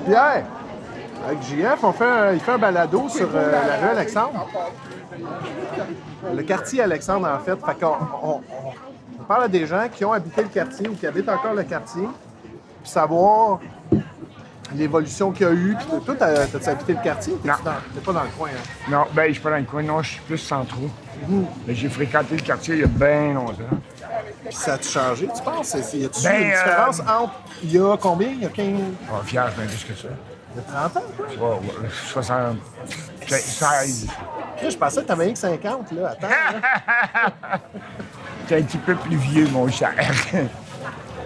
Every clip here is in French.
Pierre, avec JF, il fait un balado sur la rue Alexandre. Le quartier Alexandre, en fait. Fait qu'on on parle à des gens qui ont habité le quartier ou qui habitent encore le quartier, puis savoir l'évolution qu'il y a eu. Puis toi, t'as-tu habité le quartier? Non. T'es pas dans le coin, hein? Non, ben je suis pas dans le coin, non, je suis plus centraux. Mais j'ai fréquenté le quartier il y a bien longtemps. Puis ça a-tu changé, tu penses? Y a-tu Ben, une différence entre il y a combien? Il y a 15... Oh, fier, bien plus que ça. Il y a 30 ans, quoi? Oh, 60... 16. Je pensais que t'avais rien que 50, là. Attends, là. T'es un petit peu plus vieux, mon cher.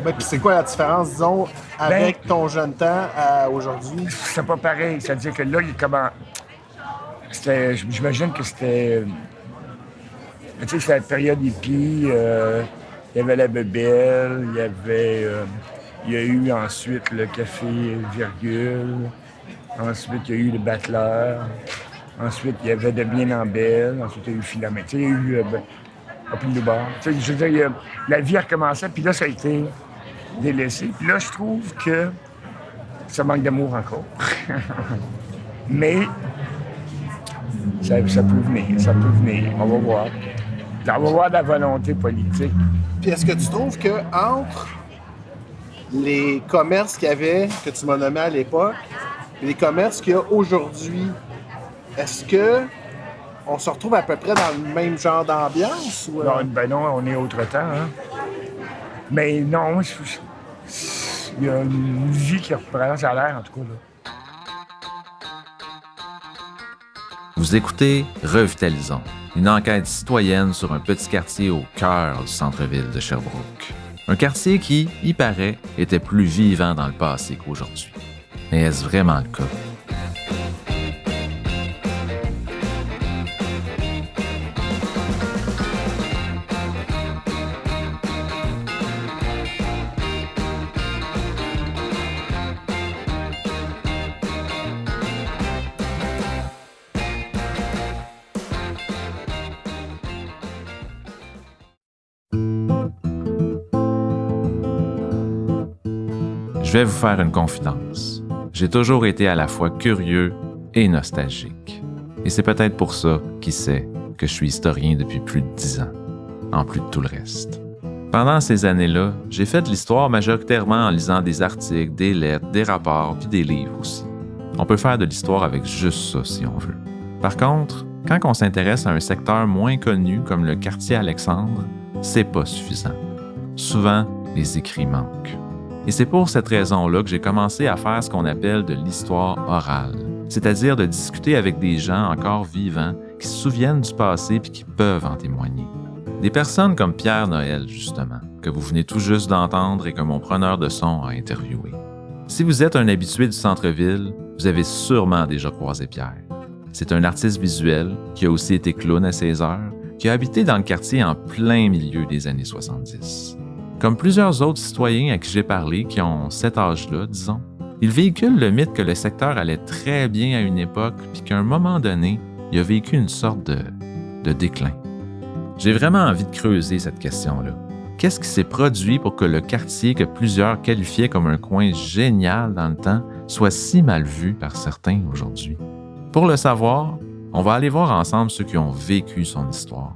Ben, puis c'est quoi la différence, disons, avec ton jeune temps à aujourd'hui? C'est pas pareil. C'est-à-dire que là, il comment... J'imagine que c'était... Tu sais, c'était la période hippie. Il y avait la bebelle, il y a eu ensuite le café Virgule. Ensuite, il y a eu le Battleur. Ensuite, il y avait de bien en belle. Ensuite, il y a eu Filament. Tu sais, il y a eu Open de bar. Tu sais, je veux dire, la vie a recommencé, puis là, ça a été délaissé. Puis là, je trouve que ça manque d'amour encore. Mais ça peut venir. On va voir. On va voir de la volonté politique. Puis est-ce que tu trouves que entre les commerces qu'il y avait, que tu m'as nommé à l'époque, et les commerces qu'il y a aujourd'hui, est-ce que on se retrouve à peu près dans le même genre d'ambiance? Ou, Non, ben non, on est autre temps, hein. Mais non, il y a une vie qui reprend, ça a l'air, en tout cas, là. Vous écoutez Revitalisons, une enquête citoyenne sur un petit quartier au cœur du centre-ville de Sherbrooke. Un quartier qui, il paraît, était plus vivant dans le passé qu'aujourd'hui. Mais est-ce vraiment le cas? Je vais vous faire une confidence. J'ai toujours été à la fois curieux et nostalgique. Et c'est peut-être pour ça, qui sait, que je suis historien depuis plus de 10 ans, en plus de tout le reste. Pendant ces années-là, j'ai fait de l'histoire majoritairement en lisant des articles, des lettres, des rapports, puis des livres aussi. On peut faire de l'histoire avec juste ça, si on veut. Par contre, quand on s'intéresse à un secteur moins connu comme le quartier Alexandre, c'est pas suffisant. Souvent, les écrits manquent. Et c'est pour cette raison-là que j'ai commencé à faire ce qu'on appelle de l'histoire orale, c'est-à-dire de discuter avec des gens encore vivants qui se souviennent du passé puis qui peuvent en témoigner. Des personnes comme Pierre Noël, justement, que vous venez tout juste d'entendre et que mon preneur de son a interviewé. Si vous êtes un habitué du centre-ville, vous avez sûrement déjà croisé Pierre. C'est un artiste visuel qui a aussi été clown à ses heures, qui a habité dans le quartier en plein milieu des années 70. Comme plusieurs autres citoyens à qui j'ai parlé qui ont cet âge-là, disons, il véhicule le mythe que le secteur allait très bien à une époque puis qu'à un moment donné, il a vécu une sorte de déclin. J'ai vraiment envie de creuser cette question-là. Qu'est-ce qui s'est produit pour que le quartier que plusieurs qualifiaient comme un coin génial dans le temps soit si mal vu par certains aujourd'hui? Pour le savoir, on va aller voir ensemble ceux qui ont vécu son histoire.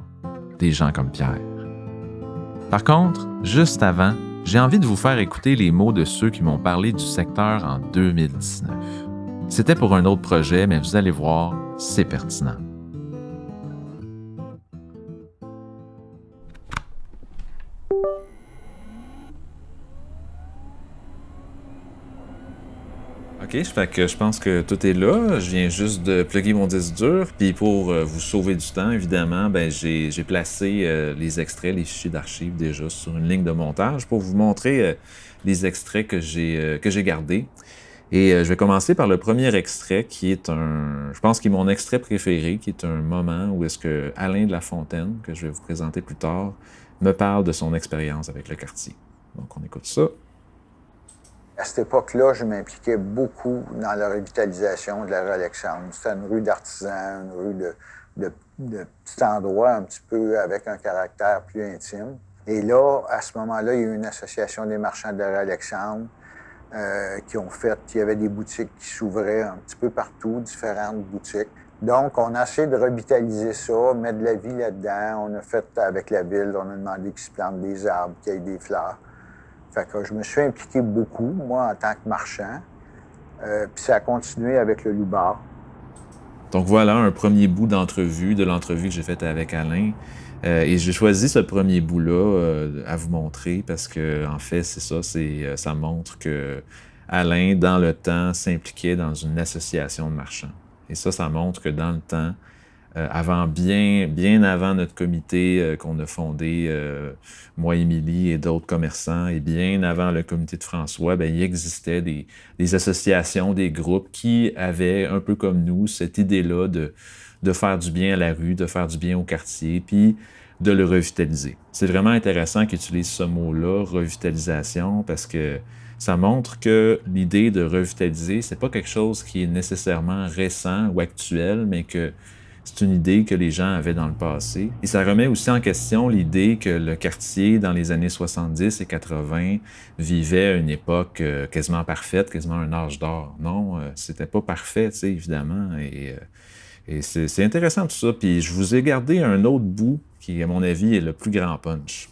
Des gens comme Pierre. Par contre, juste avant, j'ai envie de vous faire écouter les mots de ceux qui m'ont parlé du secteur en 2019. C'était pour un autre projet, mais vous allez voir, c'est pertinent. OK, fait que je pense que tout est là. Je viens juste de plugger mon disque dur. Puis pour vous sauver du temps, évidemment, ben j'ai placé les extraits, les fichiers d'archives déjà sur une ligne de montage pour vous montrer les extraits que j'ai gardés. Et je vais commencer par le premier extrait qui est je pense qu'il est mon extrait préféré, qui est un moment où est-ce que Alain de la Fontaine, que je vais vous présenter plus tard, me parle de son expérience avec le quartier. Donc on écoute ça. À cette époque-là, je m'impliquais beaucoup dans la revitalisation de la rue Alexandre. C'était une rue d'artisans, une rue de petits endroits un petit peu avec un caractère plus intime. Et là, à ce moment-là, il y a eu une association des marchands de la rue Alexandre qui ont fait... Il y avait des boutiques qui s'ouvraient un petit peu partout, différentes boutiques. Donc, on a essayé de revitaliser ça, mettre de la vie là-dedans. On a fait avec la ville, on a demandé qu'ils se plantent des arbres, qu'il y ait des fleurs. Fait que je me suis impliqué beaucoup, moi, en tant que marchand. Puis ça a continué avec le Loup-Bar. Donc voilà un premier bout d'entrevue, de l'entrevue que j'ai faite avec Alain. Et j'ai choisi ce premier bout-là à vous montrer parce que, en fait, c'est ça, ça montre que Alain, dans le temps, s'impliquait dans une association de marchands. Et ça montre que dans le temps, bien avant notre comité qu'on a fondé, moi, Émilie et d'autres commerçants, et bien avant le comité de François, bien, il existait des associations, des groupes qui avaient, un peu comme nous, cette idée-là de faire du bien à la rue, de faire du bien au quartier, puis de le revitaliser. C'est vraiment intéressant qu'ils utilisent ce mot-là, revitalisation, parce que ça montre que l'idée de revitaliser, c'est pas quelque chose qui est nécessairement récent ou actuel, mais que c'est une idée que les gens avaient dans le passé. Et ça remet aussi en question l'idée que le quartier, dans les années 70 et 80, vivait une époque quasiment parfaite, quasiment un âge d'or. Non, c'était pas parfait, tu sais, évidemment. Et c'est intéressant tout ça. Puis je vous ai gardé un autre bout qui, à mon avis, est le plus grand punch.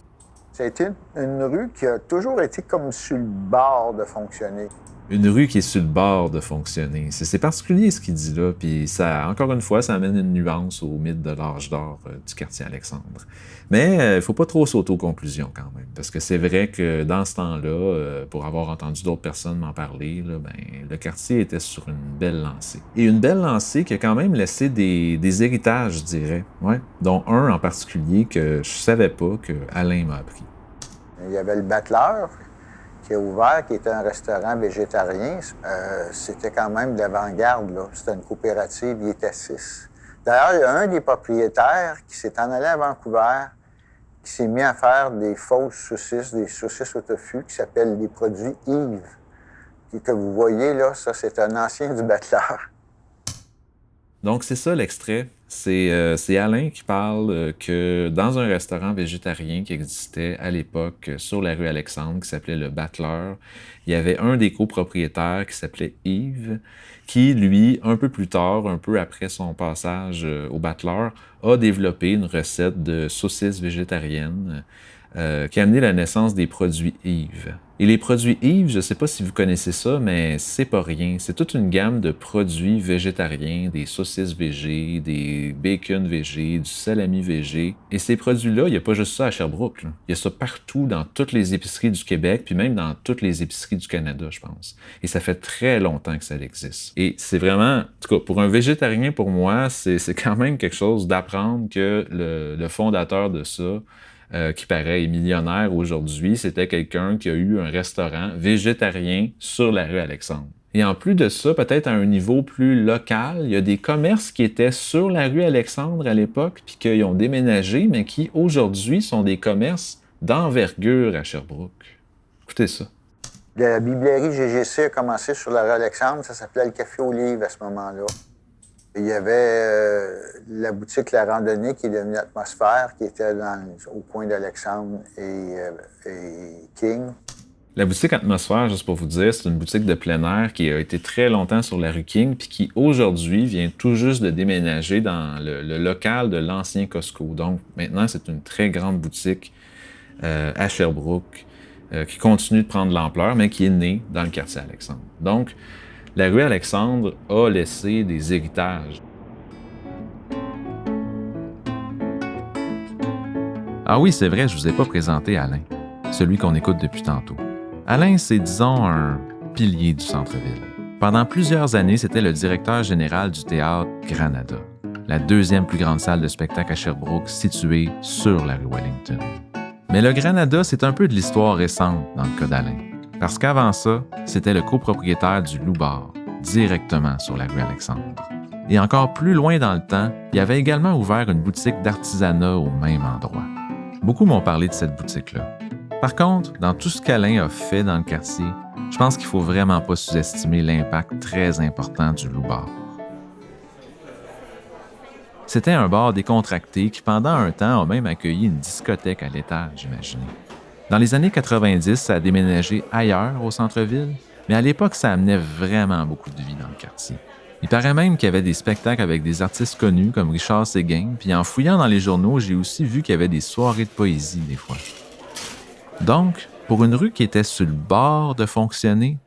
Ça a été une rue qui a toujours été comme sur le bord de fonctionner. Une rue qui est sur le bord de fonctionner. C'est particulier ce qu'il dit là, puis ça, encore une fois, ça amène une nuance au mythe de l'âge d'or du quartier Alexandre. Mais il ne faut pas trop sauter aux conclusions quand même, parce que c'est vrai que dans ce temps-là, pour avoir entendu d'autres personnes m'en parler, là, ben, le quartier était sur une belle lancée. Et une belle lancée qui a quand même laissé des héritages, je dirais, ouais, dont un en particulier que je savais pas que Alain m'a appris. Il y avait le Battleur qui a ouvert, qui était un restaurant végétarien. C'était quand même d'avant-garde, là. C'était une coopérative, il était 6. D'ailleurs, il y a un des propriétaires qui s'est en allé à Vancouver, qui s'est mis à faire des fausses saucisses, des saucisses au tofu, qui s'appellent des produits Yves. Et que vous voyez là, ça, c'est un ancien du Battleur. Donc, c'est ça l'extrait. C'est Alain qui parle que dans un restaurant végétarien qui existait à l'époque sur la rue Alexandre, qui s'appelait le Battleur, il y avait un des copropriétaires qui s'appelait Yves, qui, lui, un peu plus tard, un peu après son passage au Battleur, a développé une recette de saucisses végétariennes qui a amené la naissance des produits Yves. Et les produits Yves, je ne sais pas si vous connaissez ça, mais c'est pas rien. C'est toute une gamme de produits végétariens, des saucisses végé, des bacon végé, du salami végé. Et ces produits-là, il n'y a pas juste ça à Sherbrooke, là. Il y a ça partout dans toutes les épiceries du Québec, puis même dans toutes les épiceries du Canada, je pense. Et ça fait très longtemps que ça existe. Et c'est vraiment, en tout cas, pour un végétarien, pour moi, c'est quand même quelque chose d'apprendre que le fondateur de ça, qui paraît est millionnaire aujourd'hui, c'était quelqu'un qui a eu un restaurant végétarien sur la rue Alexandre. Et en plus de ça, peut-être à un niveau plus local, il y a des commerces qui étaient sur la rue Alexandre à l'époque, puis qui ont déménagé, mais qui aujourd'hui sont des commerces d'envergure à Sherbrooke. Écoutez ça. La bibliothèque GGC a commencé sur la rue Alexandre, ça s'appelait le Café Olive à ce moment-là. Il y avait la boutique La Randonnée qui est devenue Atmosphère, qui était au coin d'Alexandre et King. La boutique Atmosphère, juste pour vous dire, c'est une boutique de plein air qui a été très longtemps sur la rue King, puis qui aujourd'hui vient tout juste de déménager dans le local de l'ancien Costco. Donc maintenant, c'est une très grande boutique à Sherbrooke qui continue de prendre de l'ampleur, mais qui est née dans le quartier Alexandre. Donc, la rue Alexandre a laissé des héritages. Ah oui, c'est vrai, je vous ai pas présenté Alain, celui qu'on écoute depuis tantôt. Alain, c'est, disons, un pilier du centre-ville. Pendant plusieurs années, c'était le directeur général du théâtre Granada, la deuxième plus grande salle de spectacle à Sherbrooke, située sur la rue Wellington. Mais le Granada, c'est un peu de l'histoire récente dans le cas d'Alain. Parce qu'avant ça, c'était le copropriétaire du Loup-Bar, directement sur la rue Alexandre. Et encore plus loin dans le temps, il avait également ouvert une boutique d'artisanat au même endroit. Beaucoup m'ont parlé de cette boutique-là. Par contre, dans tout ce qu'Alain a fait dans le quartier, je pense qu'il ne faut vraiment pas sous-estimer l'impact très important du Loup-Bar. C'était un bar décontracté qui, pendant un temps, a même accueilli une discothèque à l'étage, imaginez. Dans les années 90, ça a déménagé ailleurs au centre-ville, Mais à l'époque, ça amenait vraiment beaucoup de vie dans le quartier. Il paraît même qu'il y avait des spectacles avec des artistes connus comme Richard Séguin, puis en fouillant dans les journaux, j'ai aussi vu qu'il y avait des soirées de poésie des fois. Donc, pour une rue qui était sur le bord de fonctionner,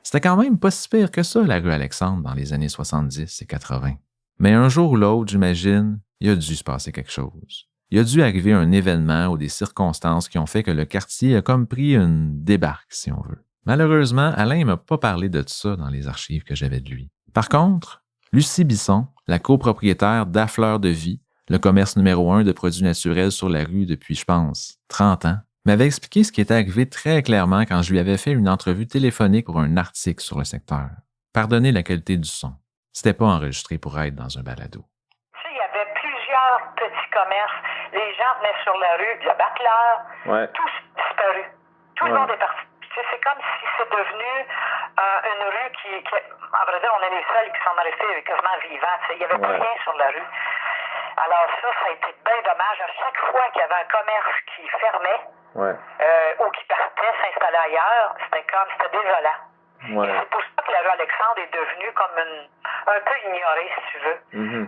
c'était quand même pas si pire que ça, la rue Alexandre, dans les années 70 et 80. Mais un jour ou l'autre, j'imagine, il a dû se passer quelque chose. Il a dû arriver un événement ou des circonstances qui ont fait que le quartier a comme pris une débarque, si on veut. Malheureusement, Alain ne m'a pas parlé de ça dans les archives que j'avais de lui. Par contre, Lucie Bisson, la copropriétaire d'Affleur de Vie, le commerce numéro 1 de produits naturels sur la rue depuis, je pense, 30 ans, m'avait expliqué ce qui était arrivé très clairement quand je lui avais fait une entrevue téléphonique pour un article sur le secteur. Pardonnez la qualité du son. C'était pas enregistré pour être dans un balado. Il y avait plusieurs petits commerces. Les gens venaient sur la rue, le bachelor, tous disparus. Tout le monde est parti. C'est comme si c'est devenu une rue qui, à vrai dire, on est les seuls qui sont restés quasiment vivants. Il n'y avait plus rien sur la rue. Alors ça a été bien dommage. À chaque fois qu'il y avait un commerce qui fermait ou qui partait s'installer ailleurs, c'était désolant. Et c'est pour ça que la rue Alexandre est devenue comme un peu ignorée, si tu veux.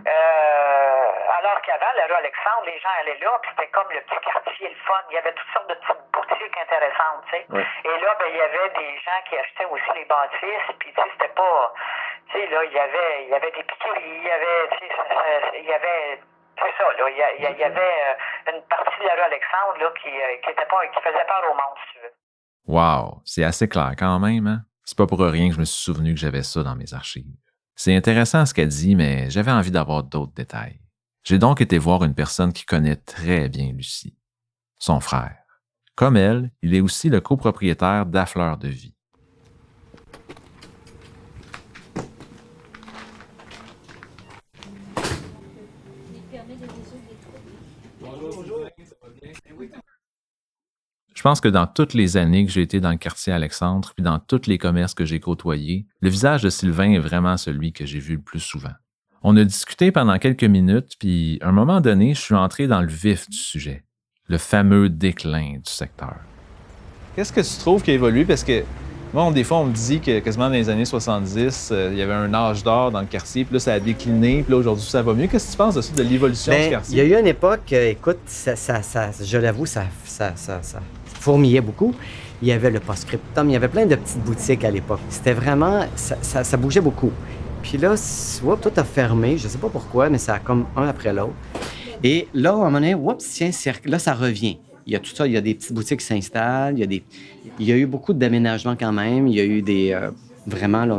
Alors qu'avant, la rue Alexandre, les gens allaient là, puis c'était comme le petit quartier, le fun. Il y avait toutes sortes de petites boutiques intéressantes, tu sais. Et là, il y avait des gens qui achetaient aussi les bâtisses, puis tu sais, c'était pas... Tu sais, là, il y avait des piqueries, il y avait... C'est ça, là. Il y avait une partie de la rue Alexandre, là, qui faisait peur au monde, si tu veux. Wow, c'est assez clair quand même, hein? C'est pas pour rien que je me suis souvenu que j'avais ça dans mes archives. C'est intéressant ce qu'elle dit, mais j'avais envie d'avoir d'autres détails. J'ai donc été voir une personne qui connaît très bien Lucie, son frère. Comme elle, il est aussi le copropriétaire d'Affleur de Vie. Je pense que dans toutes les années que j'ai été dans le quartier Alexandre, puis dans tous les commerces que j'ai côtoyés, le visage de Sylvain est vraiment celui que j'ai vu le plus souvent. On a discuté pendant quelques minutes, puis à un moment donné, je suis entré dans le vif du sujet, le fameux déclin du secteur. Qu'est-ce que tu trouves qui a évolué? Parce que moi, des fois, on me dit que quasiment dans les années 70, il y avait un âge d'or dans le quartier, puis là, ça a décliné, puis là, aujourd'hui, ça va mieux. Qu'est-ce que tu penses de ça, de l'évolution du quartier? Il y a eu une époque, écoute, je l'avoue, ça fourmillait beaucoup. Il y avait le post-scriptum, il y avait plein de petites boutiques à l'époque. C'était vraiment... Ça bougeait beaucoup. Puis là, tout a fermé, je sais pas pourquoi, mais ça a comme un après l'autre. Et là, à un moment donné, tiens, là, ça revient. Il y a tout ça, il y a des petites boutiques qui s'installent, il y a eu beaucoup d'aménagements quand même. Il y a eu vraiment, là,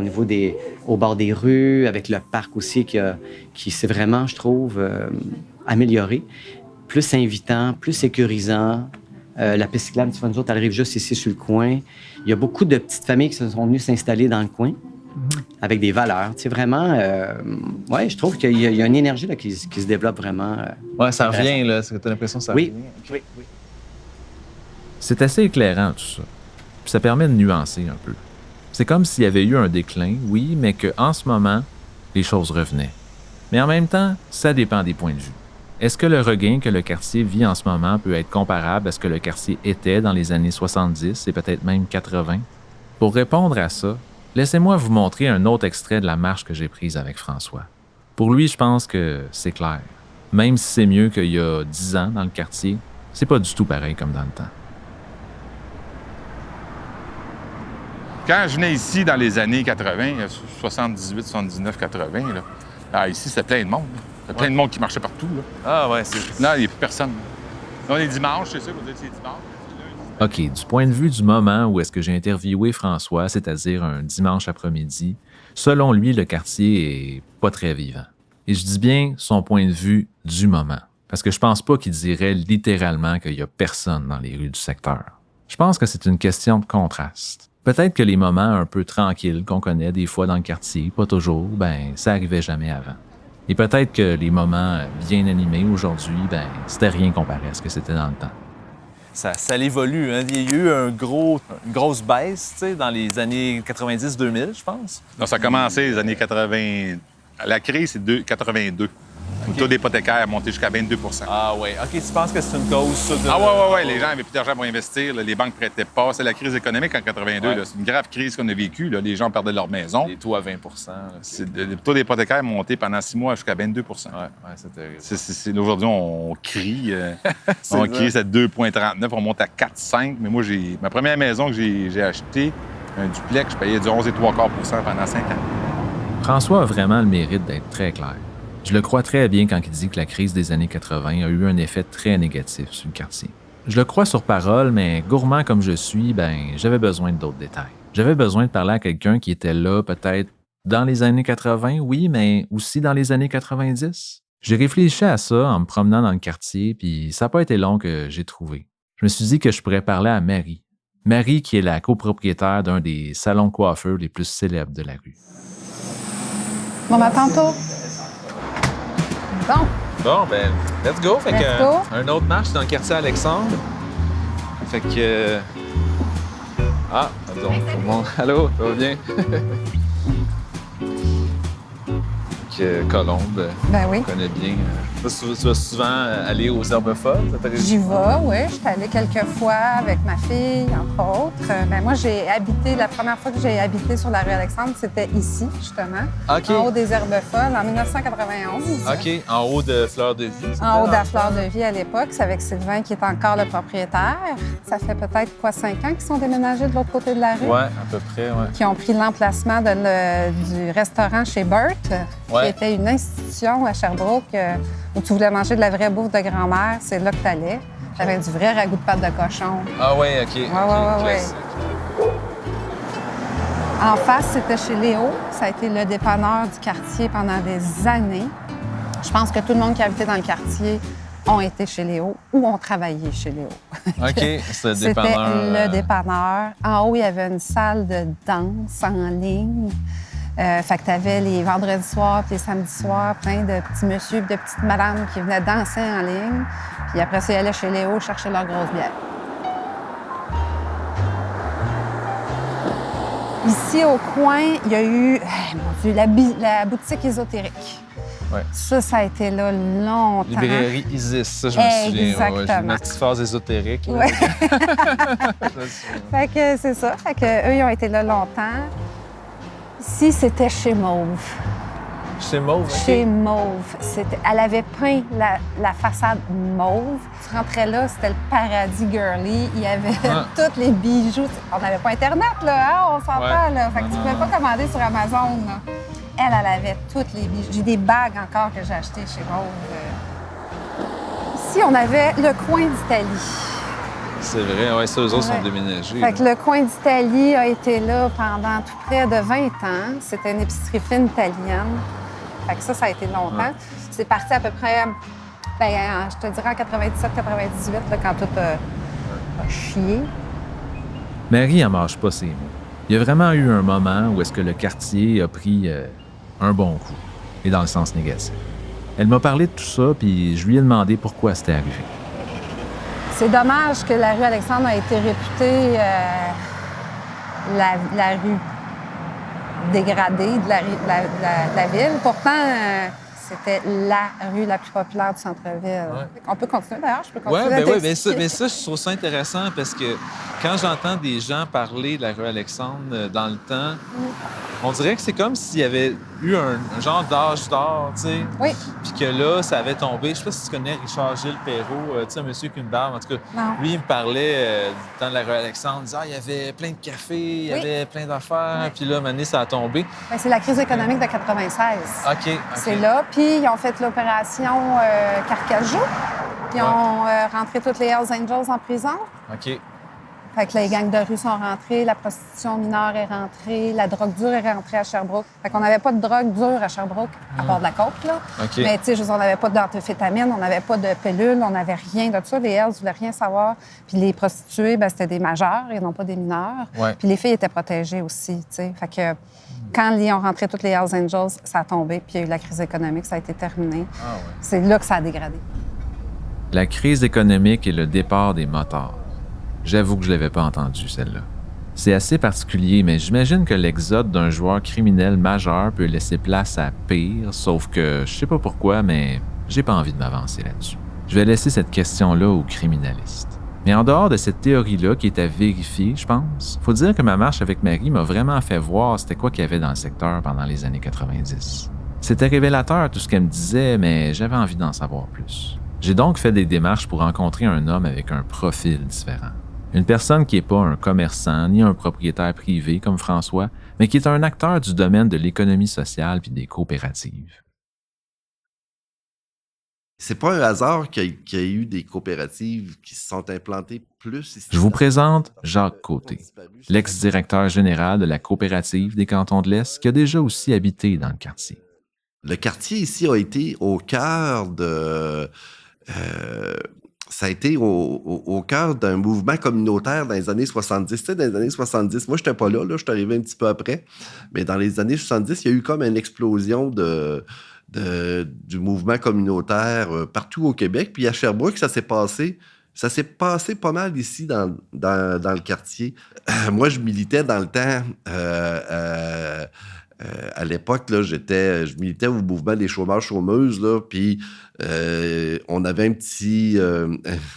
au bord des rues, avec le parc aussi, qui s'est vraiment, je trouve, amélioré. Plus invitant, plus sécurisant. La piste cyclable, tu vois, nous autres, elle arrive juste ici sur le coin. Il y a beaucoup de petites familles qui se sont venues s'installer dans le coin avec des valeurs. Tu sais, vraiment, je trouve qu'il y a une énergie là, qui se développe vraiment. Ça revient, là. Tu as l'impression que ça revient. Oui. C'est assez éclairant, tout ça. Puis ça permet de nuancer un peu. C'est comme s'il y avait eu un déclin, oui, mais qu'en ce moment, les choses revenaient. Mais en même temps, ça dépend des points de vue. Est-ce que le regain que le quartier vit en ce moment peut être comparable à ce que le quartier était dans les années 70 et peut-être même 80? Pour répondre à ça, laissez-moi vous montrer un autre extrait de la marche que j'ai prise avec François. Pour lui, je pense que c'est clair. Même si c'est mieux qu'il y a 10 ans dans le quartier, c'est pas du tout pareil comme dans le temps. Quand je venais ici dans les années 80, 78, 79, 80, ici, c'était plein de monde. Il y a plein de monde qui marchait partout. Là. Ah ouais, c'est... Non, il n'y a plus personne. Là, on est dimanche, c'est ça, vous dites c'est dimanche. OK, du point de vue du moment où est-ce que j'ai interviewé François, c'est-à-dire un dimanche après-midi, selon lui, le quartier est pas très vivant. Et je dis bien son point de vue du moment, parce que je pense pas qu'il dirait littéralement qu'il y a personne dans les rues du secteur. Je pense que c'est une question de contraste. Peut-être que les moments un peu tranquilles qu'on connaît des fois dans le quartier, pas toujours, ça arrivait jamais avant. Et peut-être que les moments bien animés aujourd'hui, c'était rien comparé à ce que c'était dans le temps. Ça évolue, hein? Il y a eu une grosse baisse, tu sais, dans les années 90-2000, je pense. Non, ça a commencé les années 80. La crise, c'est 82. Le taux d'hypothécaire a monté jusqu'à 22 %. Ah oui. OK, tu penses que c'est une cause, ça? Oui. Les gens n'avaient plus d'argent pour investir. Là. Les banques ne prêtaient pas. C'est la crise économique en 82. Là. C'est une grave crise qu'on a vécue. Là. Les gens perdaient leur maison. Les taux à 20 Le taux d'hypothécaire est monté pendant 6 mois jusqu'à 22 %. Oui, c'est terrible. Aujourd'hui, on crie. On crie, c'est 2,39. On monte à 4,5. Mais moi, ma première maison que j'ai achetée, un duplex, je payais du 11,75 % pendant 5 ans. François a vraiment le mérite d'être très clair. Je le crois très bien quand il dit que la crise des années 80 a eu un effet très négatif sur le quartier. Je le crois sur parole, mais gourmand comme je suis, j'avais besoin d'autres détails. J'avais besoin de parler à quelqu'un qui était là peut-être dans les années 80, oui, mais aussi dans les années 90. J'ai réfléchi à ça en me promenant dans le quartier, puis ça n'a pas été long que j'ai trouvé. Je me suis dit que je pourrais parler à Marie. Marie qui est la copropriétaire d'un des salons de coiffeurs les plus célèbres de la rue. Bon, tantôt. Bon, let's go. Fait que, un autre marche dans le quartier Alexandre. Fait que... pardon. Bon, allô, ça va bien? Colombe, oui. On connaît bien. Tu vas souvent aller aux Herbes Folles? J'y vais, oui. Je suis allée quelques fois avec ma fille, entre autres. Moi, la première fois que j'ai habité sur la rue Alexandre, c'était ici, justement, en haut des Herbes Folles, en 1991. OK, en haut de Fleur de Vie. En haut de la Fleur de Vie à l'époque. C'est avec Sylvain qui est encore le propriétaire. Ça fait peut-être 5 ans qu'ils sont déménagés de l'autre côté de la rue? Oui, à peu près, oui. Qui ont pris l'emplacement du restaurant chez Bert, qui était une institution à Sherbrooke où tu voulais manger de la vraie bouffe de grand-mère. C'est là que tu allais. Tu avais du vrai ragoût de pâte de cochon. Ah oui, OK. Oui. En face, c'était chez Léo. Ça a été le dépanneur du quartier pendant des années. Je pense que tout le monde qui habitait dans le quartier ont été chez Léo ou ont travaillé chez Léo. OK, c'était le dépanneur. C'était le dépanneur. En haut, il y avait une salle de danse en ligne. Fait que t'avais les vendredis soirs puis les samedis soirs plein de petits messieurs et de petites madames qui venaient danser en ligne. Puis après ça, ils allaient chez Léo chercher leur grosse bière. Ici, au coin, il y a eu, la boutique ésotérique. Ouais. Ça a été là longtemps. Librairie Isis, ça, je me souviens. Exactement. J'ai ma petite phase ésotérique. Ouais. Fait que c'est ça. Fait que eux, ils ont été là longtemps. Ici, c'était chez Mauve. Chez Mauve? Okay. Chez Mauve. Elle avait peint la façade mauve. Tu rentrais là, c'était le paradis girly. Il y avait tous les bijoux. On n'avait pas Internet, là, hein? On s'entend, là. Fait que tu ne pouvais pas commander sur Amazon, là. Elle avait toutes les bijoux. J'ai des bagues encore que j'ai achetées chez Mauve. Ici, on avait le coin d'Italie. C'est vrai, oui, ça, eux autres sont déménagés. Fait que le coin d'Italie a été là pendant tout près de 20 ans. C'était une épicerie fine italienne. Fait que ça a été longtemps. C'est parti à peu près, je te dirais en 97-98, quand tout a chié. Marie n'en marche pas ses mots. Il y a vraiment eu un moment où est-ce que le quartier a pris un bon coup, et dans le sens négatif. Elle m'a parlé de tout ça, puis je lui ai demandé pourquoi c'était arrivé. C'est dommage que la rue Alexandre a été réputée la rue dégradée de la ville. Pourtant, c'était la rue la plus populaire du centre-ville. Ouais. On peut continuer d'ailleurs, je peux continuer. Oui, mais ça, je trouve ça intéressant parce que quand j'entends des gens parler de la rue Alexandre dans le temps, on dirait que c'est comme s'il y avait eu un genre d'âge d'or, tu sais. Oui. Puis que là, ça avait tombé. Je sais pas si tu connais Richard Gilles Perrault, tu sais, un monsieur qui a une barbe. En tout cas, lui, il me parlait du temps de la rue Alexandre. Il disait, il y avait plein de cafés, il y avait plein d'affaires. Puis là, à un moment donné, ça a tombé. Bien, c'est la crise économique de 96. OK. C'est là. Puis ils ont fait l'opération Carcajou. Ils ont rentré toutes les Hells Angels en prison. OK. Fait que là, les gangs de rue sont rentrés, la prostitution mineure est rentrée, la drogue dure est rentrée à Sherbrooke. Fait qu'on n'avait pas de drogue dure à Sherbrooke, à part de la coke, là. Okay. Mais tu sais, on n'avait pas d'amphétamine, on n'avait pas de pilule, on n'avait rien de ça. Les Hells ne voulaient rien savoir. Puis les prostituées, ben, c'était des majeurs et non pas des mineurs. Ouais. Puis les filles étaient protégées aussi, tu sais. Fait que quand ils ont rentré toutes les Hells Angels, ça a tombé, puis il y a eu la crise économique, ça a été terminé. Ah ouais. C'est là que ça a dégradé. La crise économique et le départ des motards. J'avoue que je l'avais pas entendue, celle-là. C'est assez particulier, mais j'imagine que l'exode d'un joueur criminel majeur peut laisser place à pire, sauf que, je sais pas pourquoi, mais j'ai pas envie de m'avancer là-dessus. Je vais laisser cette question-là aux criminalistes. Mais en dehors de cette théorie-là qui est à vérifier, je pense, faut dire que ma marche avec Marie m'a vraiment fait voir c'était quoi qu'il y avait dans le secteur pendant les années 90. C'était révélateur tout ce qu'elle me disait, mais j'avais envie d'en savoir plus. J'ai donc fait des démarches pour rencontrer un homme avec un profil différent. Une personne qui n'est pas un commerçant ni un propriétaire privé comme François, mais qui est un acteur du domaine de l'économie sociale puis des coopératives. C'est pas un hasard qu'il y a eu des coopératives qui se sont implantées plus ici. Je vous présente Jacques Côté, l'ex-directeur général de la coopérative des Cantons de l'Est qui a déjà aussi habité dans le quartier. Le quartier ici a été au cœur de... ça a été au cœur d'un mouvement communautaire dans les années 70. Tu sais, dans les années 70, moi, je n'étais pas là, je suis arrivé un petit peu après, mais dans les années 70, il y a eu comme une explosion du mouvement communautaire partout au Québec. Puis à Sherbrooke, ça s'est passé pas mal ici dans le quartier. Moi, je militais dans le temps... à l'époque, là, je militais au mouvement des chômeurs-chômeuses, là, puis on avait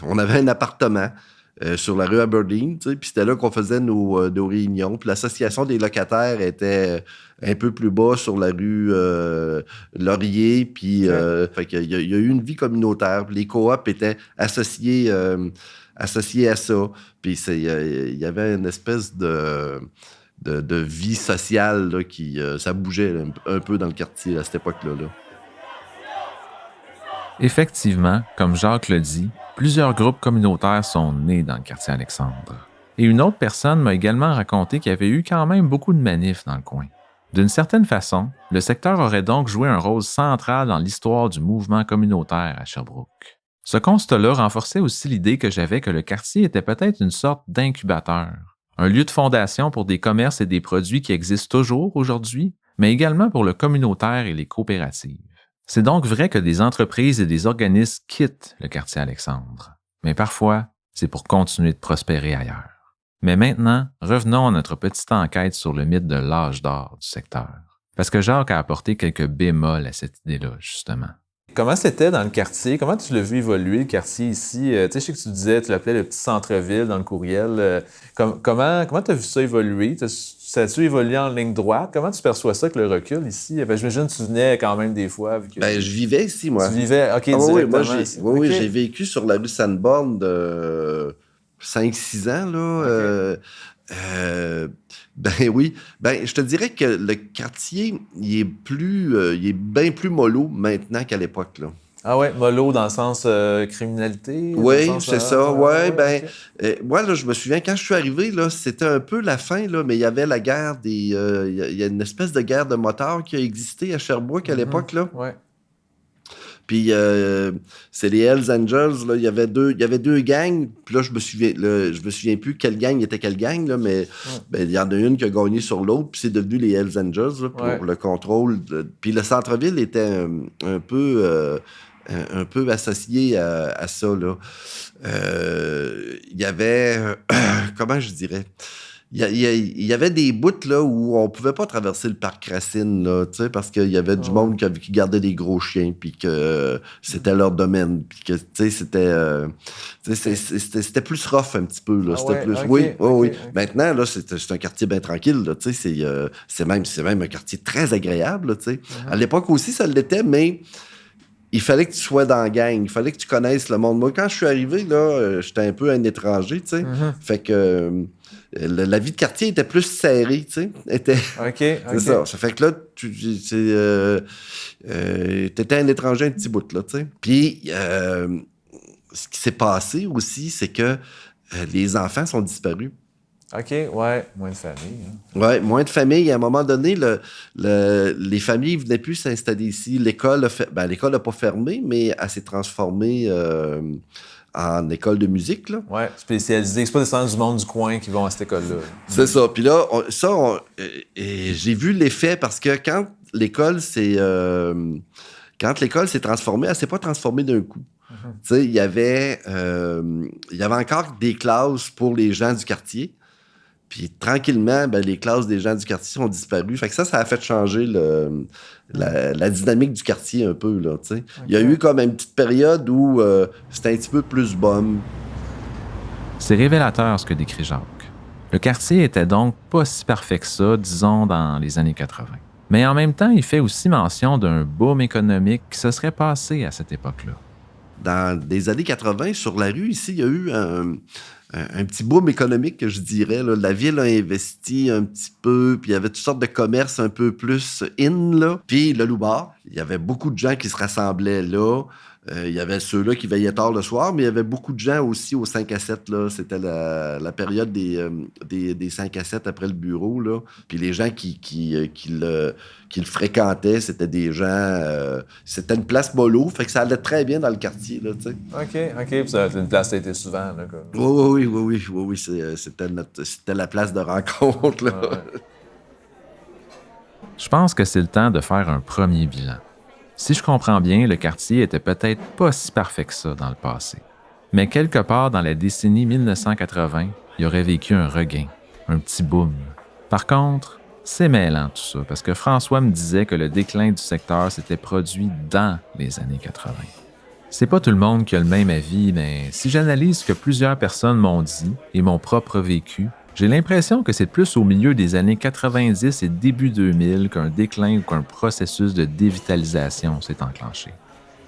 on avait un appartement sur la rue Aberdeen, tu sais, puis c'était là qu'on faisait nos réunions. Puis l'association des locataires était un peu plus bas sur la rue Laurier, puis fait qu'il y a eu une vie communautaire. Puis les coops étaient associés à ça. Puis il y avait une espèce de vie sociale là, ça bougeait un peu dans le quartier à cette époque-là. Effectivement, comme Jacques le dit, plusieurs groupes communautaires sont nés dans le quartier Alexandre. Et une autre personne m'a également raconté qu'il y avait eu quand même beaucoup de manifs dans le coin. D'une certaine façon, le secteur aurait donc joué un rôle central dans l'histoire du mouvement communautaire à Sherbrooke. Ce constat-là renforçait aussi l'idée que j'avais que le quartier était peut-être une sorte d'incubateur. Un lieu de fondation pour des commerces et des produits qui existent toujours aujourd'hui, mais également pour le communautaire et les coopératives. C'est donc vrai que des entreprises et des organismes quittent le quartier Alexandre, mais parfois, c'est pour continuer de prospérer ailleurs. Mais maintenant, revenons à notre petite enquête sur le mythe de l'âge d'or du secteur, parce que Jacques a apporté quelques bémols à cette idée-là, justement. Comment c'était dans le quartier? Comment tu l'as vu évoluer, le quartier ici? Tu sais, je sais que tu disais, tu l'appelais le petit centre-ville dans le courriel. Comment tu as vu ça évoluer? Ça a-tu évolué en ligne droite? Comment tu perçois ça avec le recul ici? J'imagine que tu venais quand même des fois. Je vivais ici, moi. Tu vivais? OK, directement ici. Oui, j'ai vécu sur la rue Sanborn de 5-6 ans, là. Oui. Je te dirais que le quartier, il est bien plus mollo maintenant qu'à l'époque, là. Ah ouais, mollo dans le sens criminalité? Oui, c'est ça. Okay. Moi, là, je me souviens, quand je suis arrivé, là, c'était un peu la fin, là, mais il y avait la guerre il y a une espèce de guerre de motards qui a existé à Sherbrooke à l'époque, là. Ouais. Puis c'est les Hells Angels, là, il y avait deux gangs, puis là je me souviens plus quelle gang était quelle gang, là, mais il y en a une qui a gagné sur l'autre, puis c'est devenu les Hells Angels là, pour le contrôle. Puis le centre-ville était un peu associé à ça, là. Il y avait comment je dirais? Il y avait des bouts là, où on pouvait pas traverser le parc Racine, là, parce qu'il y avait du monde qui gardait des gros chiens, puis que c'était leur domaine, puis que c'était plus rough un petit peu. Là, oui. Maintenant, là, c'est un quartier bien tranquille. Là, c'est même un quartier très agréable. Là, À l'époque aussi, ça l'était, mais il fallait que tu sois dans la gang. Il fallait que tu connaisses le monde. Moi, quand je suis arrivé, là, j'étais un peu un étranger. Fait que... la vie de quartier était plus serrée, tu sais. C'est ça. Ça fait que là, t'étais un étranger un petit bout, là, tu sais. Puis, ce qui s'est passé aussi, c'est que les enfants sont disparus. OK, ouais, moins de famille. Hein. Oui, moins de famille. À un moment donné, les familles ne venaient plus s'installer ici. L'école n'a pas fermé, mais elle s'est transformée... en école de musique, là. Oui, spécialisée. C'est pas des gens du monde du coin qui vont à cette école-là. C'est ça. Puis là, j'ai vu l'effet parce que quand l'école s'est transformée, elle s'est pas transformée d'un coup. Tu sais, il y avait encore des classes pour les gens du quartier, Puis tranquillement, les classes des gens du quartier ont disparu. Fait que ça a fait changer la dynamique du quartier un peu, là, tu sais. Okay. Il y a eu comme une petite période où c'était un petit peu plus bum. C'est révélateur ce que décrit Jacques. Le quartier était donc pas si parfait que ça, disons, dans les années 80. Mais en même temps, il fait aussi mention d'un boom économique qui se serait passé à cette époque-là. Dans les années 80, sur la rue, ici, il y a eu un petit boom économique, que je dirais. Là. La ville a investi un petit peu, puis il y avait toutes sortes de commerces un peu plus in, là. Puis le Loup-Bar, il y avait beaucoup de gens qui se rassemblaient là. Il y avait ceux-là qui veillaient tard le soir, mais il y avait beaucoup de gens aussi au 5 à 7. Là. C'était la période des 5 à 7 après le bureau. Là. Puis les gens qui le fréquentaient, c'était des gens... c'était une place mollo, fait que ça allait très bien dans le quartier. Là, tu sais. OK. Puis ça, une place qui a été souvent. Là, quoi. Oui. C'était la place de rencontre. Là. Ouais. Je pense que c'est le temps de faire un premier bilan. Si je comprends bien, le quartier était peut-être pas si parfait que ça dans le passé. Mais quelque part dans la décennie 1980, il aurait vécu un regain, un petit boom. Par contre, c'est mêlant tout ça, parce que François me disait que le déclin du secteur s'était produit dans les années 80. C'est pas tout le monde qui a le même avis, mais si j'analyse ce que plusieurs personnes m'ont dit et mon propre vécu, j'ai l'impression que c'est plus au milieu des années 90 et début 2000 qu'un déclin ou qu'un processus de dévitalisation s'est enclenché.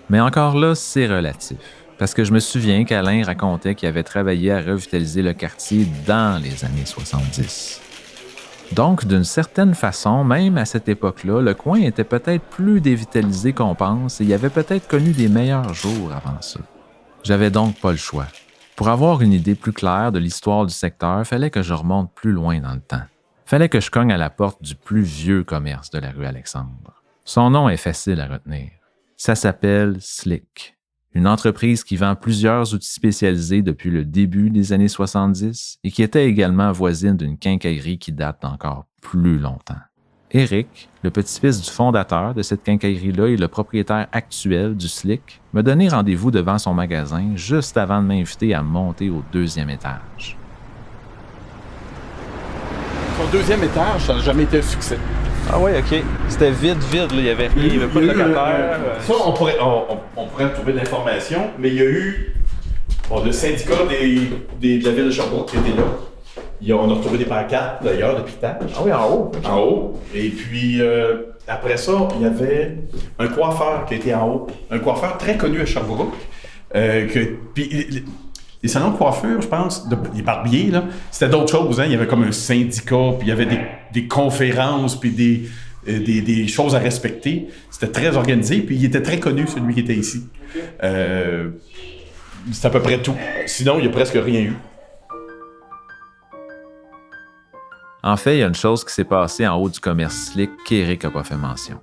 Mais encore là, c'est relatif, parce que je me souviens qu'Alain racontait qu'il avait travaillé à revitaliser le quartier dans les années 70. Donc, d'une certaine façon, même à cette époque-là, le coin était peut-être plus dévitalisé qu'on pense et il avait peut-être connu des meilleurs jours avant ça. J'avais donc pas le choix. Pour avoir une idée plus claire de l'histoire du secteur, fallait que je remonte plus loin dans le temps. Fallait que je cogne à la porte du plus vieux commerce de la rue Alexandre. Son nom est facile à retenir. Ça s'appelle Slick, une entreprise qui vend plusieurs outils spécialisés depuis le début des années 70 et qui était également voisine d'une quincaillerie qui date d'encore plus longtemps. Éric, le petit-fils du fondateur de cette quincaillerie-là et le propriétaire actuel du Slick, m'a donné rendez-vous devant son magasin juste avant de m'inviter à monter au 2e étage. Son 2e étage, ça n'a jamais été un succès. Ah oui, OK. C'était vide, là. Il n'y avait rien, il n'y avait pas de locataire. Ça, on pourrait trouver de l'information, mais il y a eu le syndicat de la ville de Sherbrooke qui était là. On a retrouvé des pancartes, d'ailleurs, depuis l'étage. Ah oui, en haut? En haut. Et puis, après ça, il y avait un coiffeur qui était en haut. Un coiffeur très connu à Sherbrooke. Puis, les salons de coiffure, je pense, les barbiers, là, c'était d'autres choses. Hein? Il y avait comme un syndicat, puis il y avait des conférences, puis des choses à respecter. C'était très organisé, puis il était très connu, celui qui était ici. C'est à peu près tout. Sinon, il n'y a presque rien eu. En fait, il y a une chose qui s'est passée en haut du commerce Slick qu'Éric n'a pas fait mention.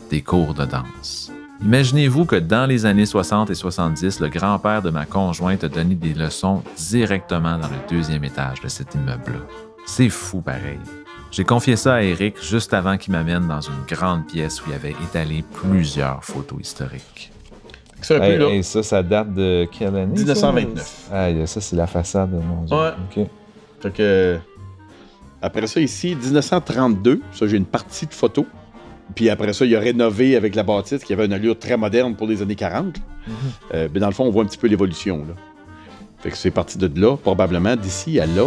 Des cours de danse. Imaginez-vous que dans les années 60 et 70, le grand-père de ma conjointe a donné des leçons directement dans le 2e étage de cet immeuble-là. C'est fou pareil. J'ai confié ça à Éric juste avant qu'il m'amène dans une grande pièce où il avait étalé plusieurs photos historiques. C'est un peu là. Et ça date de quelle année? 1929. Ça, c'est la façade, mon Dieu. Ouais. OK. Fait que... Après ça, ici, 1932, ça, j'ai une partie de photos. Puis après ça, il a rénové avec la bâtisse qui avait une allure très moderne pour les années 40. Mais dans le fond, on voit un petit peu l'évolution, là. Fait que c'est parti de là, probablement, d'ici à là.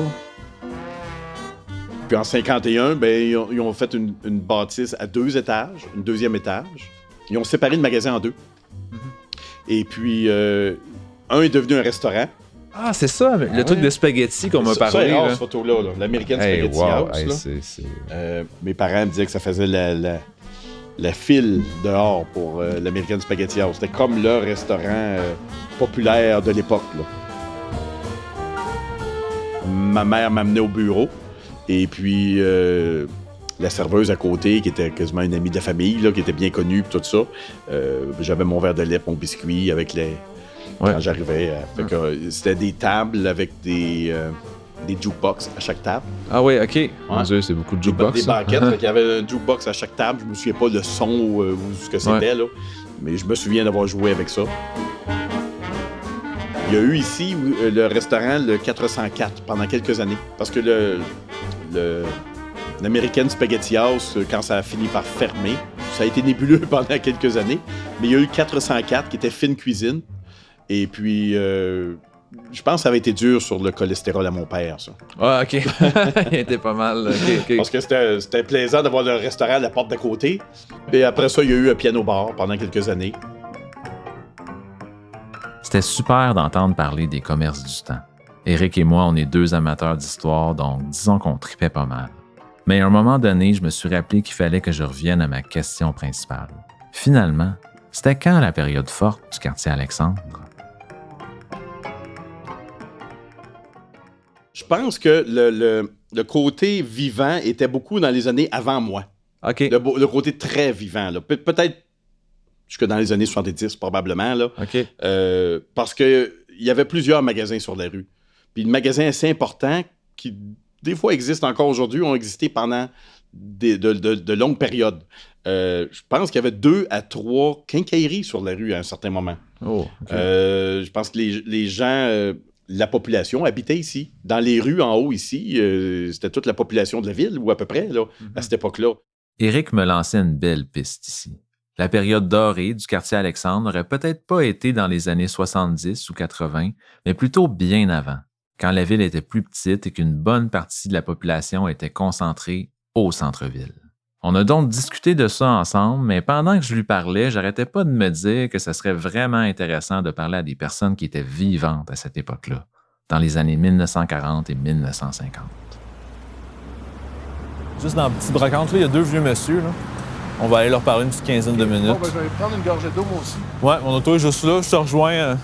Puis en 51, ils ont fait une bâtisse à 2 étages, une 2e étage. Ils ont séparé le magasin en 2. Et puis, un est devenu un restaurant. Ah, c'est ça, le truc de spaghetti qu'on m'a parlé. C'est rare, cette photo-là, l'American Spaghetti House. Là. Mes parents me disaient que ça faisait la file dehors pour l'American Spaghetti House. C'était comme le restaurant populaire de l'époque. Là. Ma mère m'amenait au bureau, et puis la serveuse à côté, qui était quasiment une amie de la famille, là, qui était bien connue, tout ça. J'avais mon verre de lait, mon biscuit avec les... Quand j'arrivais. Fait que, c'était des tables avec des jukebox à chaque table. Ah oui, OK. Mon Dieu, c'est beaucoup de jukebox. Des banquettes. Il y avait un jukebox à chaque table. Je me souviens pas le son ou ce que c'était, là. Mais je me souviens d'avoir joué avec ça. Il y a eu ici le restaurant le 404 pendant quelques années. Parce que l'American Spaghetti House quand ça a fini par fermer. Ça a été nébuleux pendant quelques années, mais il y a eu 404 qui était fine cuisine. Et puis, je pense que ça avait été dur sur le cholestérol à mon père, ça. Ah, OK. Il était pas mal. OK. Parce que c'était plaisant d'avoir le restaurant à la porte d'à côté. Et après ça, il y a eu un piano-bar pendant quelques années. C'était super d'entendre parler des commerces du temps. Éric et moi, on est deux amateurs d'histoire, donc disons qu'on tripait pas mal. Mais à un moment donné, je me suis rappelé qu'il fallait que je revienne à ma question principale. Finalement, c'était quand la période forte du quartier Alexandre? Je pense que le côté vivant était beaucoup dans les années avant moi. OK. Le côté très vivant, là. Peut-être jusque dans les années 70, probablement, là. OK. Parce qu'il y avait plusieurs magasins sur la rue. Puis le magasin assez important qui, des fois, existe encore aujourd'hui, ont existé pendant de longues périodes. Je pense qu'il y avait 2 à 3 quincailleries sur la rue à un certain moment. Oh, okay. Je pense que les gens, la population habitait ici. Dans les rues en haut ici, c'était toute la population de la ville, ou à peu près, là, à cette époque-là. Éric me lançait une belle piste ici. La période dorée du quartier Alexandre n'aurait peut-être pas été dans les années 70 ou 80, mais plutôt bien avant, quand la ville était plus petite et qu'une bonne partie de la population était concentrée au centre-ville. On a donc discuté de ça ensemble, mais pendant que je lui parlais, j'arrêtais pas de me dire que ce serait vraiment intéressant de parler à des personnes qui étaient vivantes à cette époque-là, dans les années 1940 et 1950. Juste dans la petite brocante, là, il y a 2 vieux monsieur, là. On va aller leur parler une petite quinzaine de minutes. Bon, ben, je vais prendre une gorgée d'eau, moi aussi. Ouais, mon auto est juste là. Je te rejoins.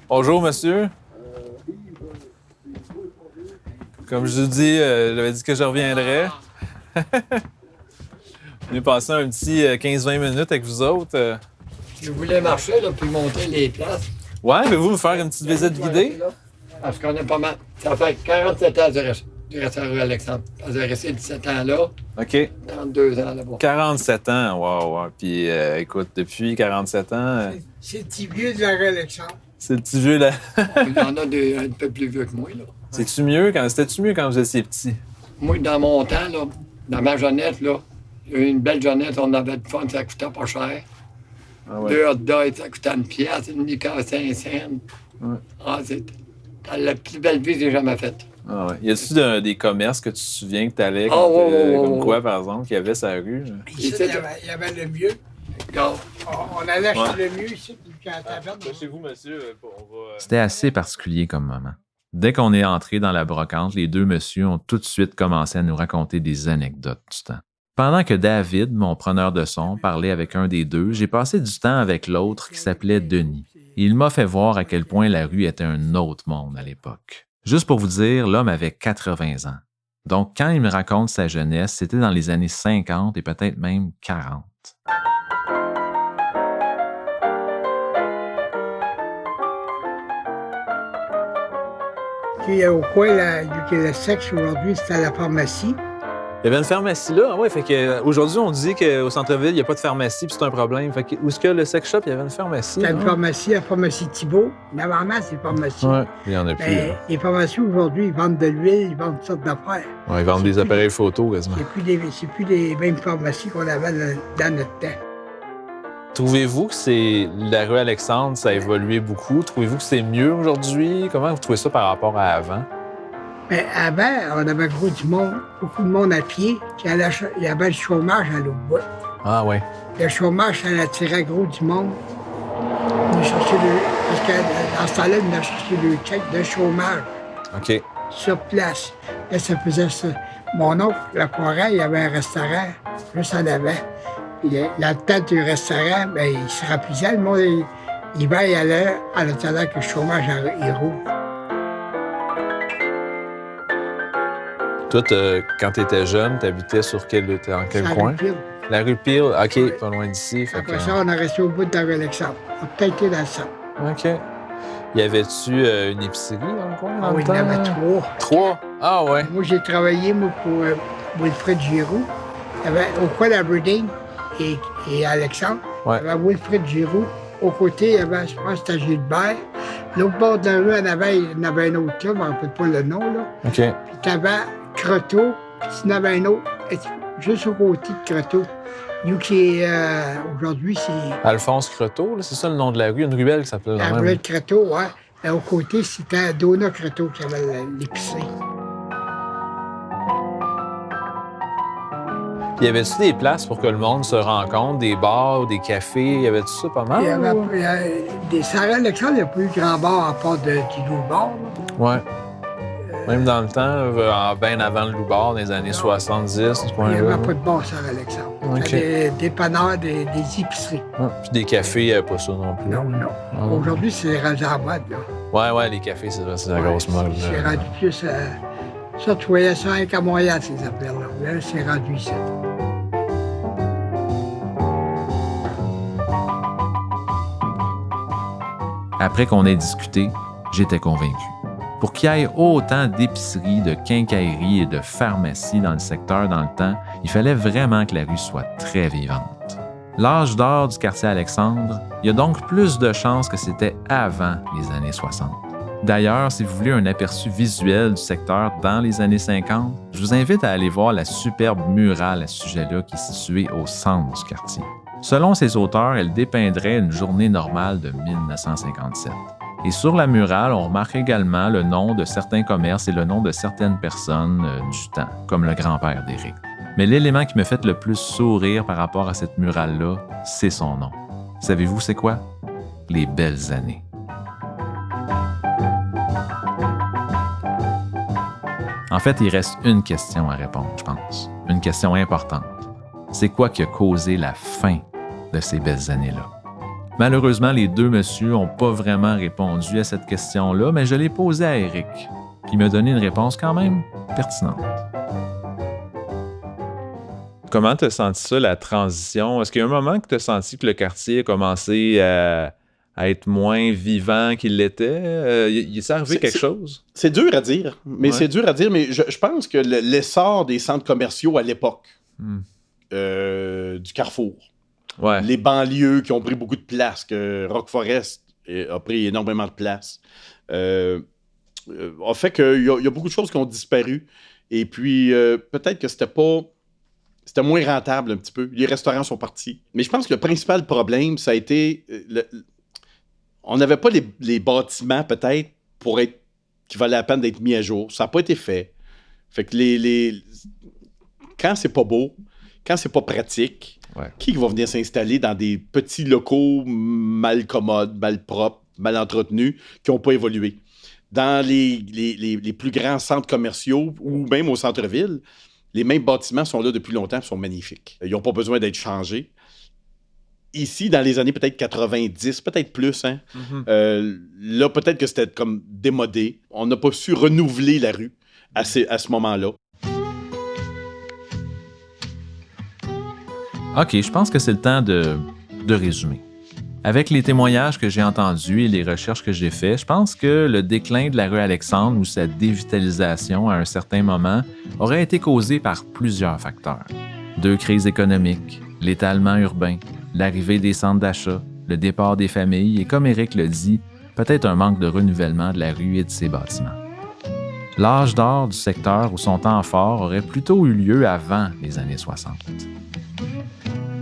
Bonjour, monsieur. Comme je vous dis, j'avais dit que je reviendrais. On est passé un petit 15-20 minutes avec vous autres. Si vous voulez marcher, là, puis montrer les places. Ouais, pouvez-vous me faire une petite visite guidée? Parce qu'on est pas mal. Ça fait 47 ans du restaurant Alexandre. J'ai resté 17 ans là. OK. 32 ans là-bas. 47 ans, wow. Puis écoute, depuis 47 ans... C'est le petit vieux de la rue Alexandre. C'est le petit vieux là. Il y en a un peu plus vieux que moi, là. C'était-tu mieux quand vous étiez petit? Moi, dans mon temps, là, dans ma jeunesse, là, une belle jeunesse, on avait de fun, ça coûtait pas cher. Ah ouais. 2 hot dogs, ça coûtait 1 pièce, une liqueur 5 cents. Ouais. Ah, c'est la plus belle vie que j'ai jamais faite. Ah ouais. Y a-tu des commerces que tu te souviens que t'allais, comme quoi, par exemple, qu'il y avait sa rue? Ici, il y avait le mieux. On allait acheter le mieux ici, puis à la taverne. Chez vous, monsieur, on va... C'était assez particulier comme moment. Dès qu'on est entré dans la brocante, les 2 messieurs ont tout de suite commencé à nous raconter des anecdotes du temps. Pendant que David, mon preneur de son, parlait avec un des 2, j'ai passé du temps avec l'autre qui s'appelait Denis. Il m'a fait voir à quel point la rue était un autre monde à l'époque. Juste pour vous dire, l'homme avait 80 ans. Donc, quand il me raconte sa jeunesse, c'était dans les années 50 et peut-être même 40. Puis au coin, le sexe aujourd'hui, c'est à la pharmacie. Il y avait une pharmacie là. Ah ouais, fait que aujourd'hui, on dit qu'au centre-ville, il n'y a pas de pharmacie, puis c'est un problème. Fait que où est-ce que le sex shop, il y avait une pharmacie? Il y a une pharmacie, la pharmacie Thibault. Mais avant, c'est une pharmacie. Ouais, il y en a plus. Les pharmacies aujourd'hui, ils vendent de l'huile, ils vendent toutes sortes d'affaires. Ouais, ils vendent des appareils photo quasiment. C'est plus les mêmes pharmacies qu'on avait dans notre temps. Trouvez-vous que la rue Alexandre, ça a évolué beaucoup? Trouvez-vous que c'est mieux aujourd'hui? Comment vous trouvez ça par rapport à avant? Mais avant, on avait gros du monde, beaucoup de monde à pied. Il y avait le chômage à l'autre bout. Ah ouais. Le chômage, ça attirait gros du monde. Parce que dans ce temps-là, on a cherché le chèque de chômage. OK. Sur place. Là, ça faisait ça. Mon oncle, le Poiret, il y avait un restaurant juste en avant. Puis la tête du restaurant, bien, il se remplissait. Le monde, il va y aller en attendant que le chômage il roule. Toi, quand tu étais jeune, tu habitais dans quel coin? Rue Peel. La rue Peel, OK, oui. Pas loin d'ici. Après ça, on a resté au bout de la rue Alexandre. On a peut-être été dans le centre. OK. Y avait-tu une épicerie dans le coin? Ah oui, il y en avait 3. 3? Ah ouais. Moi, j'ai travaillé pour Wilfrid Giroux. Il y avait au coin d'Aberdeen et Alexandre. Ouais. Il y avait Wilfrid Giroux. Au côté, il y avait, je pense, c'était Gilbert. L'autre bord de la rue, en avant, il y en avait un autre là, je ne me rappelle pas le nom, là. OK. Puis t'avais Croteau, puis il y en avait un autre, juste au côté de Croteau. Nous qui est, aujourd'hui, c'est... Alphonse Croteau, c'est ça le nom de la rue? Une ruelle qui s'appelait la rue de Croteau, oui. Et au côté, c'était Dona Croteau qui avait l'épicerie. Y avait-tu des places pour que le monde se rencontre, des bars ou des cafés? Y avait-tu ça pas mal? Il y avait des Saint-Alexandre, il n'y a pas eu grand bar à part du Loup-Bar. Ouais. Même dans le temps, bien avant le Loup-Bar, dans les années 70, ce point-là. Il n'y avait pas de bar à Saint-Alexandre. Okay. Des dépanneurs, des épiceries. Puis des cafés, il n'y avait pas ça non plus. Non. Aujourd'hui, c'est rendu en mode, là. Ouais, les cafés, c'est la grosse mode. C'est rendu plus... ça, tu voyais ça avec à Montréal, ces affaires-là. Là, c'est rendu ici. Après qu'on ait discuté, j'étais convaincu. Pour qu'il y ait autant d'épiceries, de quincailleries et de pharmacies dans le secteur dans le temps, il fallait vraiment que la rue soit très vivante. L'âge d'or du quartier Alexandre, il y a donc plus de chances que c'était avant les années 60. D'ailleurs, si vous voulez un aperçu visuel du secteur dans les années 50, je vous invite à aller voir la superbe murale à ce sujet-là qui est située au centre du quartier. Selon ses auteurs, elle dépeindrait une journée normale de 1957. Et sur la murale, on remarque également le nom de certains commerces et le nom de certaines personnes du temps, comme le grand-père d'Éric. Mais l'élément qui me fait le plus sourire par rapport à cette murale-là, c'est son nom. Savez-vous c'est quoi? Les belles années. En fait, il reste une question à répondre, je pense. Une question importante. C'est quoi qui a causé la fin de ces belles années-là? Malheureusement, les deux messieurs n'ont pas vraiment répondu à cette question-là, mais je l'ai posée à Éric, qui m'a donné une réponse quand même pertinente. Comment tu as senti ça, la transition? Est-ce qu'il y a un moment que tu as senti que le quartier a commencé à être moins vivant qu'il l'était? Il s'est arrivé quelque chose? C'est dur à dire, mais je pense que l'essor des centres commerciaux à l'époque, du Carrefour, les banlieues qui ont pris beaucoup de place, que Rock Forest a pris énormément de place, a fait qu'il y a beaucoup de choses qui ont disparu. Et puis, peut-être que c'était moins rentable un petit peu. Les restaurants sont partis. Mais je pense que le principal problème, ça a été... on n'avait pas les bâtiments, peut-être, qui valaient la peine d'être mis à jour. Ça n'a pas été fait. Fait que quand c'est pas beau, quand c'est pas pratique, qui va venir s'installer dans des petits locaux mal commodes, mal propres, mal entretenus, qui n'ont pas évolué? Dans les plus grands centres commerciaux ou même au centre-ville, les mêmes bâtiments sont là depuis longtemps et sont magnifiques. Ils n'ont pas besoin d'être changés. Ici, dans les années peut-être 90, peut-être plus, hein, là, peut-être que c'était comme démodé. On n'a pas su renouveler la rue à ce moment-là. OK, je pense que c'est le temps de résumer. Avec les témoignages que j'ai entendus et les recherches que j'ai faites, je pense que le déclin de la rue Alexandre ou sa dévitalisation à un certain moment aurait été causé par plusieurs facteurs. 2 crises économiques, l'étalement urbain, l'arrivée des centres d'achat, le départ des familles et, comme Éric le dit, peut-être un manque de renouvellement de la rue et de ses bâtiments. L'âge d'or du secteur ou son temps fort aurait plutôt eu lieu avant les années 60.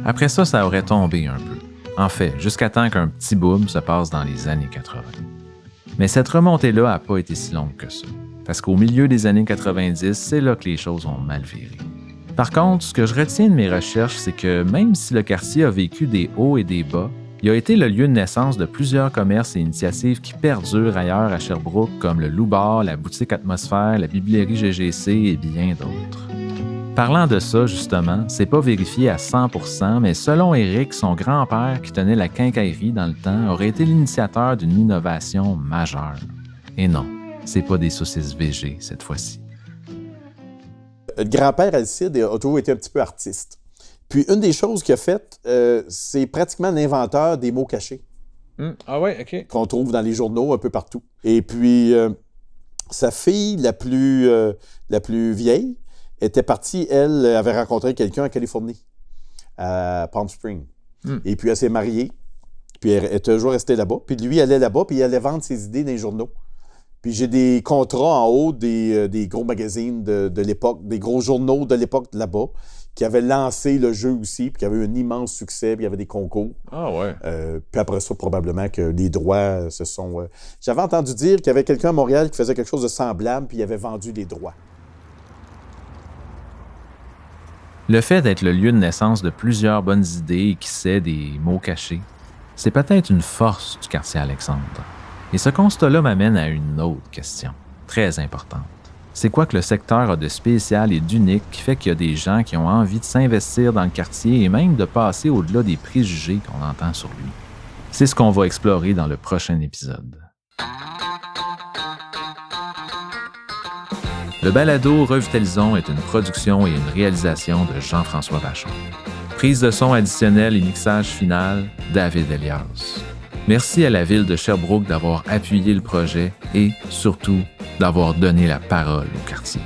Après ça, ça aurait tombé un peu. En fait, jusqu'à temps qu'un petit boom se passe dans les années 80. Mais cette remontée-là n'a pas été si longue que ça. Parce qu'au milieu des années 90, c'est là que les choses ont mal viré. Par contre, ce que je retiens de mes recherches, c'est que même si le quartier a vécu des hauts et des bas, il a été le lieu de naissance de plusieurs commerces et initiatives qui perdurent ailleurs à Sherbrooke, comme le Loup-Bar, la boutique Atmosphère, la bibliothèque GGC et bien d'autres. Parlant de ça, justement, c'est pas vérifié à 100%, mais selon Éric, son grand-père, qui tenait la quincaillerie dans le temps, aurait été l'initiateur d'une innovation majeure. Et non, c'est pas des saucisses VG cette fois-ci. Le grand-père Alcide a toujours été un petit peu artiste. Puis une des choses qu'il a faites, c'est pratiquement l'inventeur des mots cachés. Ah ouais, OK. Qu'on trouve dans les journaux un peu partout. Et puis, sa fille la plus vieille était partie, elle avait rencontré quelqu'un en Californie, à Palm Springs. Et puis, elle s'est mariée. Puis elle est toujours restée là-bas. Puis lui, il allait là-bas, puis il allait vendre ses idées dans les journaux. Puis j'ai des contrats en haut des gros magazines de l'époque, des gros journaux de l'époque là-bas, qui avaient lancé le jeu aussi, puis qui avaient eu un immense succès, puis il y avait des concours. Ah ouais. Puis après ça, probablement que les droits se sont... J'avais entendu dire qu'il y avait quelqu'un à Montréal qui faisait quelque chose de semblable, puis il avait vendu des droits. Le fait d'être le lieu de naissance de plusieurs bonnes idées et qui sait des mots cachés, c'est peut-être une force du quartier Alexandre. Et ce constat-là m'amène à une autre question, très importante. C'est quoi que le secteur a de spécial et d'unique qui fait qu'il y a des gens qui ont envie de s'investir dans le quartier et même de passer au-delà des préjugés qu'on entend sur lui? C'est ce qu'on va explorer dans le prochain épisode. Le balado Revitalisons est une production et une réalisation de Jean-François Vachon. Prise de son additionnelle et mixage final, David Elias. Merci à la ville de Sherbrooke d'avoir appuyé le projet et, surtout, d'avoir donné la parole au quartier.